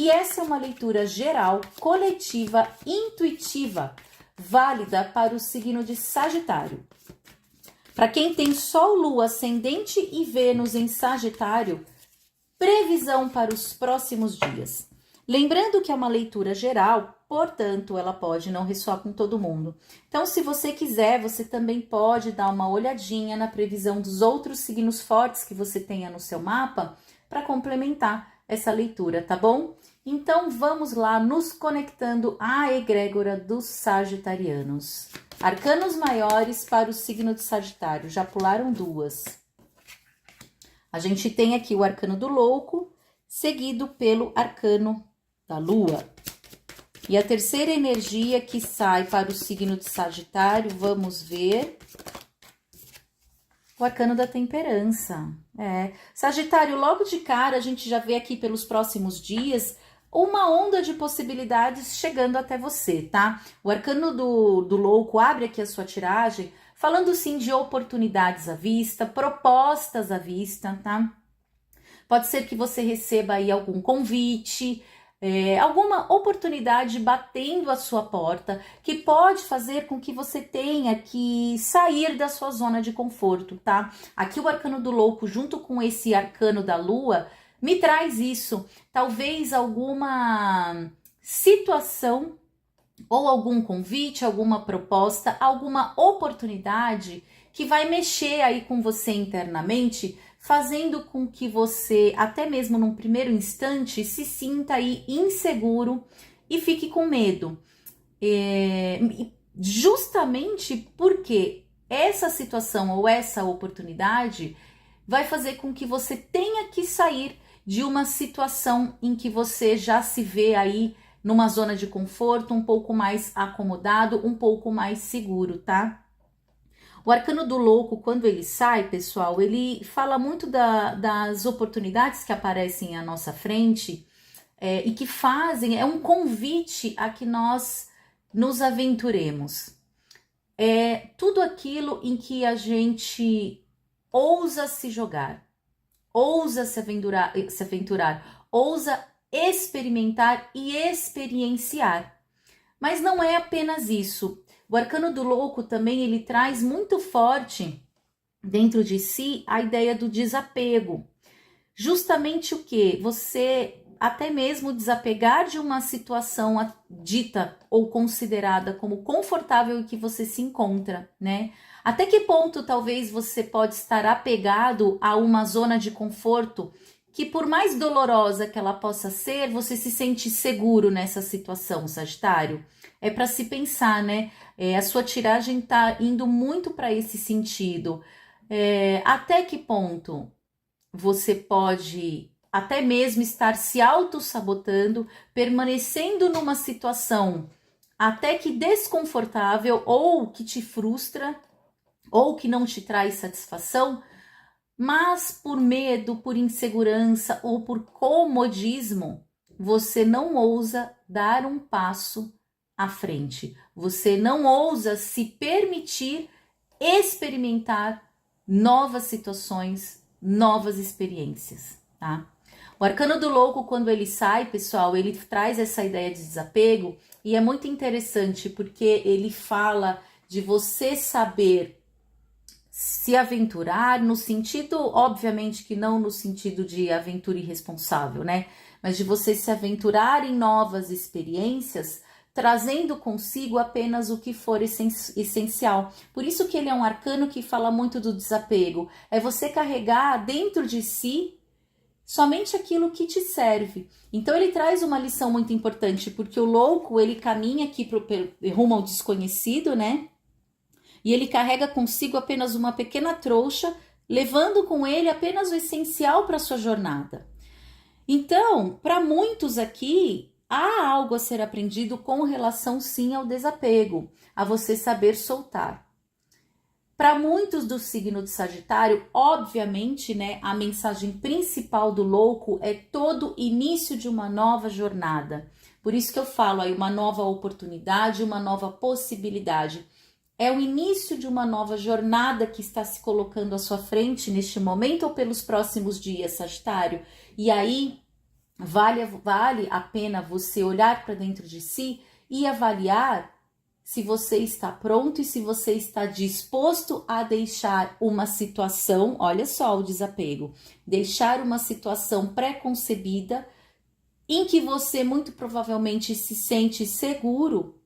E essa é uma leitura geral, coletiva, intuitiva, válida para o signo de Sagitário. Para quem tem Sol, Lua, Ascendente e Vênus em Sagitário, previsão para os próximos dias. Lembrando que é uma leitura geral, portanto, ela pode não ressoar com todo mundo. Então, se você quiser, você também pode dar uma olhadinha na previsão dos outros signos fortes que você tenha no seu mapa para complementar essa leitura, tá bom? Então, vamos lá nos conectando à egrégora dos sagitarianos. Arcanos maiores para o signo de Sagitário, já pularam duas. A gente tem aqui o arcano do louco, seguido pelo arcano da lua. E a terceira energia que sai para o signo de Sagitário, vamos ver, o arcano da temperança. Sagitário, logo de cara, a gente já vê aqui pelos próximos dias uma onda de possibilidades chegando até você, tá? O arcano do louco abre aqui a sua tiragem, falando sim de oportunidades à vista, propostas à vista, tá? Pode ser que você receba aí algum convite, alguma oportunidade batendo a sua porta, que pode fazer com que você tenha que sair da sua zona de conforto, tá? Aqui o arcano do louco, junto com esse arcano da lua, me traz isso. Talvez alguma situação ou algum convite, alguma proposta, alguma oportunidade que vai mexer aí com você internamente, fazendo com que você, até mesmo num primeiro instante, se sinta aí inseguro e fique com medo. Justamente porque essa situação ou essa oportunidade vai fazer com que você tenha que sair de uma situação em que você já se vê aí numa zona de conforto, um pouco mais acomodado, um pouco mais seguro, tá? O arcano do louco, quando ele sai, pessoal, ele fala muito das oportunidades que aparecem à nossa frente e que fazem, é um convite a que nós nos aventuremos. É tudo aquilo em que a gente ousa se jogar, ousa se aventurar, ousa experimentar e experienciar. Mas não é apenas isso. O arcano do louco também ele traz muito forte dentro de si a ideia do desapego. Justamente o que? Você até mesmo desapegar de uma situação dita ou considerada como confortável em que você se encontra, né? Até que ponto talvez você pode estar apegado a uma zona de conforto que, por mais dolorosa que ela possa ser, você se sente seguro nessa situação, Sagitário? É para se pensar, né? A sua tiragem está indo muito para esse sentido. Até que ponto você pode até mesmo estar se auto-sabotando, permanecendo numa situação até que desconfortável, ou que te frustra, ou que não te traz satisfação, mas por medo, por insegurança ou por comodismo, você não ousa dar um passo à frente. Você não ousa se permitir experimentar novas situações, novas experiências, tá? O arcano do louco, quando ele sai, pessoal, ele traz essa ideia de desapego e é muito interessante porque ele fala de você saber se aventurar no sentido, obviamente que não no sentido de aventura irresponsável, né? Mas de você se aventurar em novas experiências, trazendo consigo apenas o que for essencial. Por isso que ele é um arcano que fala muito do desapego. É você carregar dentro de si somente aquilo que te serve. Então ele traz uma lição muito importante, porque o louco, ele caminha aqui rumo ao desconhecido, né? E ele carrega consigo apenas uma pequena trouxa, levando com ele apenas o essencial para a sua jornada. Então, para muitos aqui, há algo a ser aprendido com relação sim ao desapego, a você saber soltar. Para muitos do signo de Sagitário, obviamente, né, a mensagem principal do louco é todo início de uma nova jornada. Por isso que eu falo aí, uma nova oportunidade, uma nova possibilidade. É o início de uma nova jornada que está se colocando à sua frente neste momento ou pelos próximos dias, Sagitário. E aí, vale a pena você olhar para dentro de si e avaliar se você está pronto e se você está disposto a deixar uma situação, olha só o desapego, deixar uma situação pré-concebida em que você muito provavelmente se sente seguro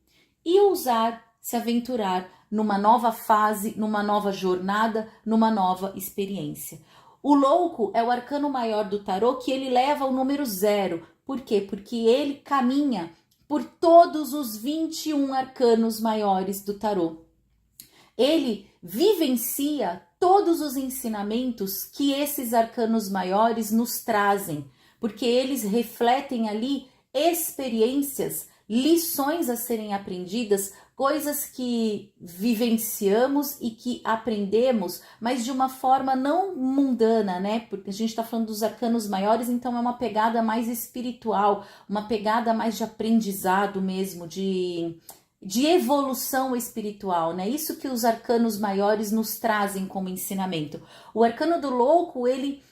e ousar se aventurar numa nova fase, numa nova jornada, numa nova experiência. O louco é o arcano maior do tarô, que ele leva o número 0. Por quê? Porque ele caminha por todos os 21 arcanos maiores do tarô. Ele vivencia todos os ensinamentos que esses arcanos maiores nos trazem, porque eles refletem ali experiências, lições a serem aprendidas, coisas que vivenciamos e que aprendemos, mas de uma forma não mundana, né? Porque a gente está falando dos arcanos maiores, então é uma pegada mais espiritual, uma pegada mais de aprendizado mesmo, de evolução espiritual, né? Isso que os arcanos maiores nos trazem como ensinamento. O arcano do louco, ele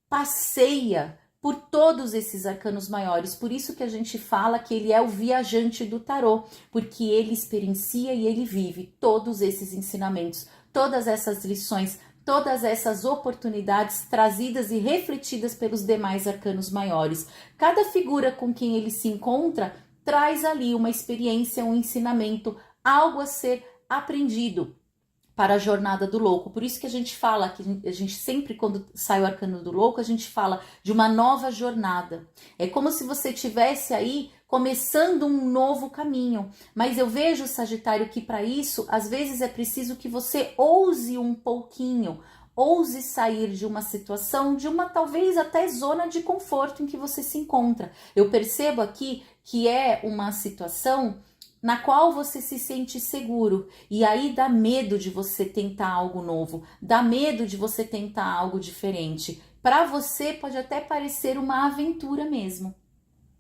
passeia por todos esses arcanos maiores, por isso que a gente fala que ele é o viajante do tarô, porque ele experiencia e ele vive todos esses ensinamentos, todas essas lições, todas essas oportunidades trazidas e refletidas pelos demais arcanos maiores. Cada figura com quem ele se encontra traz ali uma experiência, um ensinamento, algo a ser aprendido para a jornada do louco. Por isso que a gente fala, que a gente sempre, quando sai o arcano do louco, a gente fala de uma nova jornada. É como se você tivesse aí começando um novo caminho. Mas eu vejo, Sagitário, que para isso, às vezes é preciso que você ouse um pouquinho, ouse sair de uma situação, de uma talvez até zona de conforto em que você se encontra. Eu percebo aqui que é uma situação na qual você se sente seguro, e aí dá medo de você tentar algo novo, dá medo de você tentar algo diferente. Para você pode até parecer uma aventura mesmo.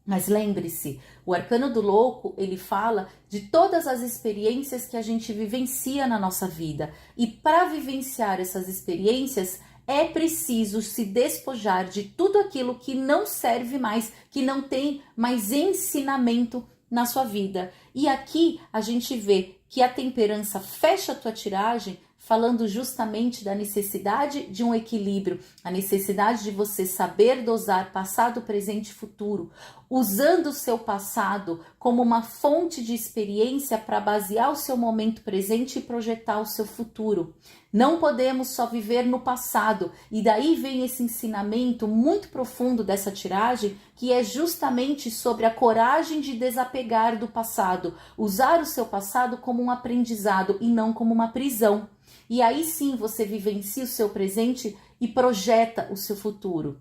Mas lembre-se, o arcano do louco, ele fala de todas as experiências que a gente vivencia na nossa vida. E para vivenciar essas experiências, é preciso se despojar de tudo aquilo que não serve mais, que não tem mais ensinamento na sua vida. E aqui a gente vê que a temperança fecha a tua tiragem, falando justamente da necessidade de um equilíbrio, a necessidade de você saber dosar passado, presente e futuro, usando o seu passado como uma fonte de experiência para basear o seu momento presente e projetar o seu futuro. Não podemos só viver no passado, e daí vem esse ensinamento muito profundo dessa tiragem, que é justamente sobre a coragem de desapegar do passado, usar o seu passado como um aprendizado e não como uma prisão. E aí sim você vivencia o seu presente e projeta o seu futuro.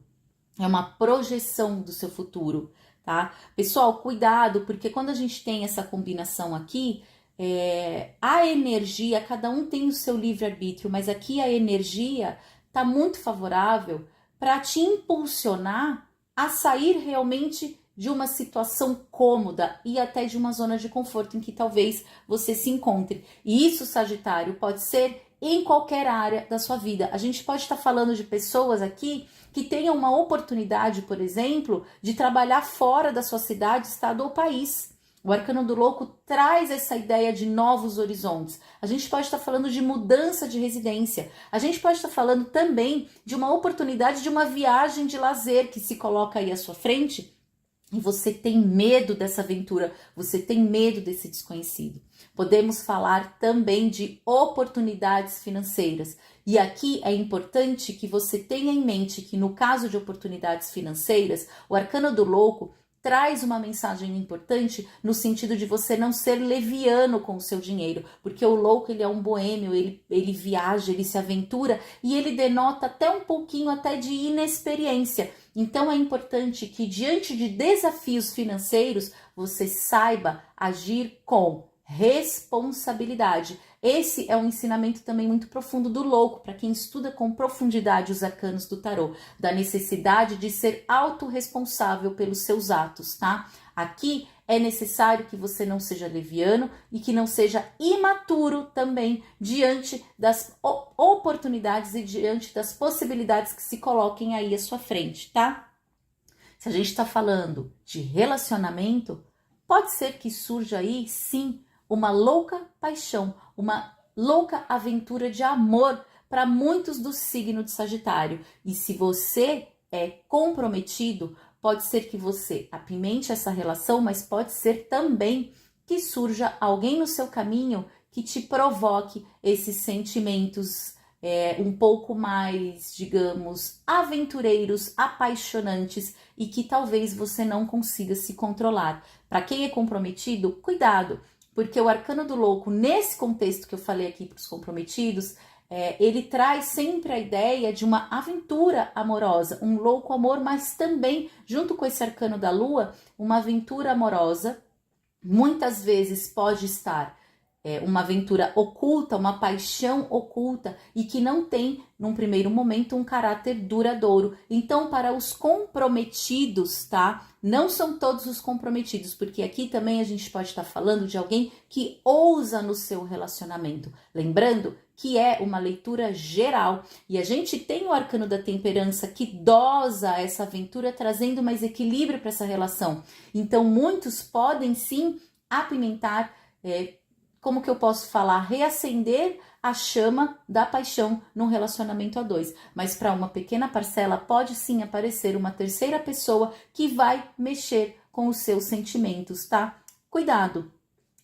É uma projeção do seu futuro, tá? Pessoal, cuidado, porque quando a gente tem essa combinação aqui, a energia, cada um tem o seu livre-arbítrio, mas aqui a energia tá muito favorável para te impulsionar a sair realmente de uma situação cômoda e até de uma zona de conforto em que talvez você se encontre. E isso, Sagitário, pode ser em qualquer área da sua vida. A gente pode estar falando de pessoas aqui que tenham uma oportunidade, por exemplo, de trabalhar fora da sua cidade, estado ou país. O arcano do louco traz essa ideia de novos horizontes. A gente pode estar falando de mudança de residência. A gente pode estar falando também de uma oportunidade de uma viagem de lazer que se coloca aí à sua frente e você tem medo dessa aventura, você tem medo desse desconhecido. Podemos falar também de oportunidades financeiras. E aqui é importante que você tenha em mente que no caso de oportunidades financeiras, o arcano do louco traz uma mensagem importante no sentido de você não ser leviano com o seu dinheiro, porque o louco, ele é um boêmio, ele viaja, ele se aventura e ele denota até um pouquinho até de inexperiência. Então é importante que diante de desafios financeiros, você saiba agir com responsabilidade. Esse é um ensinamento também muito profundo do louco, para quem estuda com profundidade os arcanos do tarô, da necessidade de ser autorresponsável pelos seus atos, tá? Aqui é necessário que você não seja leviano e que não seja imaturo também diante das oportunidades e diante das possibilidades que se coloquem aí à sua frente, tá? Se a gente está falando de relacionamento, pode ser que surja aí, sim, uma louca paixão, uma louca aventura de amor para muitos do signo de Sagitário. E se você é comprometido, pode ser que você apimente essa relação, mas pode ser também que surja alguém no seu caminho que te provoque esses sentimentos um pouco mais, digamos, aventureiros, apaixonantes e que talvez você não consiga se controlar. Para quem é comprometido, cuidado, porque o arcano do louco, nesse contexto que eu falei aqui para os comprometidos, ele traz sempre a ideia de uma aventura amorosa, um louco amor, mas também, junto com esse arcano da lua, uma aventura amorosa. Muitas vezes pode estar uma aventura oculta, uma paixão oculta e que não tem, num primeiro momento, um caráter duradouro. Então, para os comprometidos, tá? Não são todos os comprometidos, porque aqui também a gente pode estar falando de alguém que ousa no seu relacionamento. Lembrando que é uma leitura geral e a gente tem o arcano da temperança que dosa essa aventura, trazendo mais equilíbrio para essa relação. Então, muitos podem sim apimentar, como que eu posso falar, reacender a chama da paixão num relacionamento a dois. Mas para uma pequena parcela pode sim aparecer uma terceira pessoa que vai mexer com os seus sentimentos, tá? Cuidado!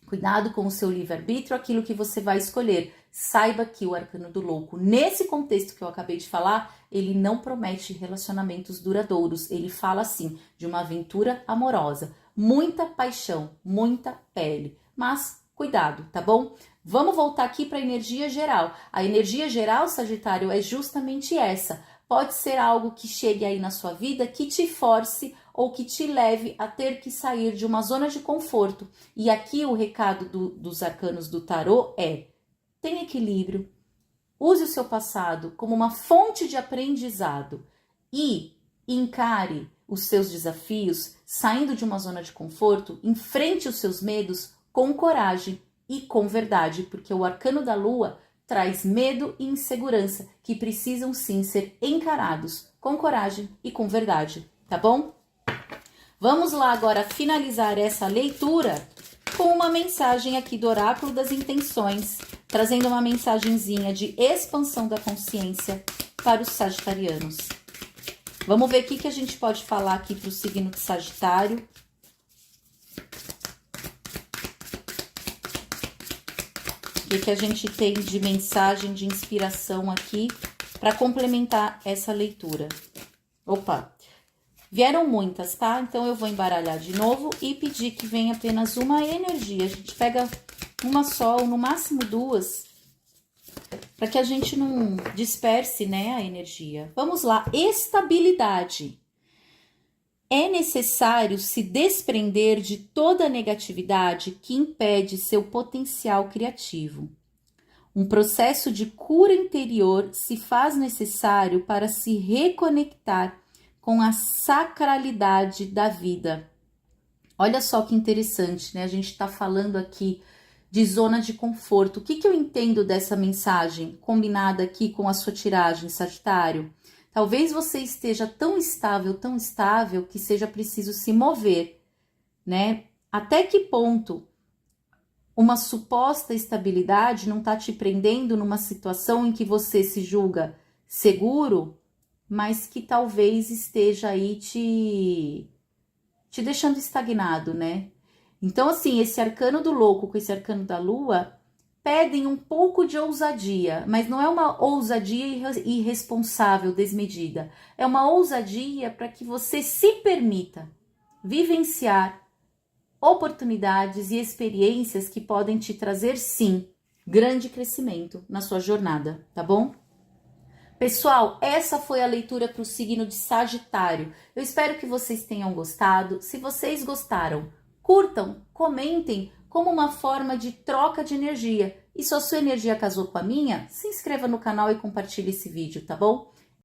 Cuidado com o seu livre-arbítrio, aquilo que você vai escolher. Saiba que o arcano do louco, nesse contexto que eu acabei de falar, ele não promete relacionamentos duradouros. Ele fala, assim, de uma aventura amorosa. Muita paixão, muita pele. Mas cuidado, tá bom? Vamos voltar aqui para a energia geral. A energia geral, Sagitário, é justamente essa. Pode ser algo que chegue aí na sua vida, que te force ou que te leve a ter que sair de uma zona de conforto. E aqui o recado dos arcanos do tarô é: tenha equilíbrio, use o seu passado como uma fonte de aprendizado e encare os seus desafios, saindo de uma zona de conforto, enfrente os seus medos com coragem e com verdade, porque o arcano da lua traz medo e insegurança que precisam sim ser encarados com coragem e com verdade, tá bom? Vamos lá agora finalizar essa leitura com uma mensagem aqui do Oráculo das Intenções, trazendo uma mensagenzinha de expansão da consciência para os sagitarianos. Vamos ver o que a gente pode falar aqui para o signo de Sagitário. O que a gente tem de mensagem, de inspiração aqui para complementar essa leitura. Opa, vieram muitas, tá? Então eu vou embaralhar de novo e pedir que venha apenas uma energia. A gente pega uma só, ou no máximo duas, para que a gente não disperse, né, a energia. Vamos lá, estabilidade. É necessário se desprender de toda a negatividade que impede seu potencial criativo. Um processo de cura interior se faz necessário para se reconectar com a sacralidade da vida. Olha só que interessante, né? A gente está falando aqui de zona de conforto. O que eu entendo dessa mensagem combinada aqui com a sua tiragem, Sagitário? Talvez você esteja tão estável, que seja preciso se mover, né? Até que ponto uma suposta estabilidade não está te prendendo numa situação em que você se julga seguro, mas que talvez esteja aí te deixando estagnado, né? Então, assim, esse arcano do louco com esse arcano da lua pedem um pouco de ousadia, mas não é uma ousadia irresponsável, desmedida. É uma ousadia para que você se permita vivenciar oportunidades e experiências que podem te trazer, sim, grande crescimento na sua jornada, tá bom? Pessoal, essa foi a leitura para o signo de Sagitário. Eu espero que vocês tenham gostado. Se vocês gostaram, curtam, comentem como uma forma de troca de energia. E se a sua energia casou com a minha, se inscreva no canal e compartilhe esse vídeo, tá bom?